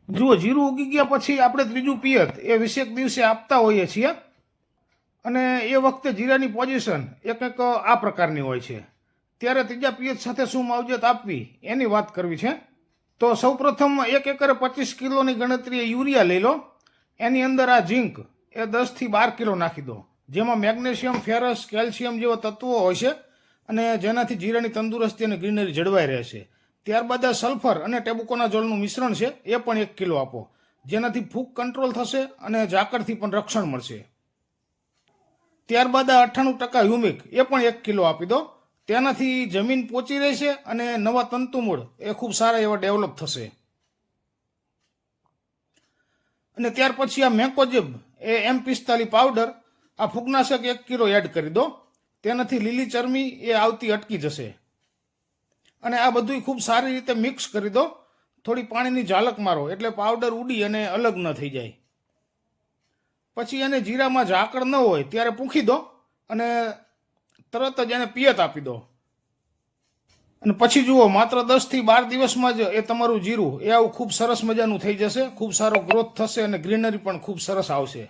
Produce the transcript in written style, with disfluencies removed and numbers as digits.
જુઓ, જીરું ઉગી ગયા પછી આપણે ત્રીજું પિયત એ 20 દિવસે આપતા હોઈએ છીએ અને એ વખતે જીરાની પોઝિશન એક આ પ્રકારની હોય છે. ત્યારે ત્રીજા પિયત સાથે શું માવજત આપવી એની વાત કરવી છે. તો સૌપ્રથમ 1 એકરે 25 કિલોની ગણતરીએ યુરિયા લઈ લો. એની અંદર આ ઝીંક એ 10 થી 12 કિલો નાખી દો, જેમાં મેગ્નેશિયમ, ફેરસ, કેલ્શિયમ જેવા તત્વો હોય છે અને જેનાથી જીરાની તંદુરસ્તી અને ગ્રીનરી જળવાઈ રહેશે. ત્યારબાદ આ સલ્ફર અને ટેબુકોના જળનું મિશ્રણ છે એ પણ 1 કિલો આપો, જેનાથી ફૂગ કંટ્રોલ થશે અને ઝાકળથી પણ રક્ષણ મળશે. ત્યારબાદ આ 98% હ્યુમિક એ પણ 1 કિલો આપી દો. તેનાથી જમીન પોચી રહેશે અને નવા તંતુમૂળ એ ખૂબ સારા એવા ડેવલપ થશે. અને ત્યાર પછી આ મેકોજેબ એ M45 પાવડર, આ ફૂગનાશક 1 કિલો એડ કરી દો. તેનાથી લીલી ચરમી એ આવતી અટકી જશે. અને આ બધું ખૂબ સારી રીતે મિક્સ કરી દો. થોડી પાણીની ઝાલક મારો એટલે પાવડર ઉડી અને અલગ ન થઈ જાય. પછી એને જીરામાં ઝાકળ ન હોય ત્યારે પૂંખી દો અને તરત જ એને પિયત આપી દો. અને પછી જુઓ, માત્ર 10 થી 12 દિવસમાં જ એ તમારું જીરું એ આવું ખૂબ સરસ મજાનું થઈ જશે. ખૂબ સારો ગ્રોથ થશે અને ગ્રીનરી પણ ખૂબ સરસ આવશે.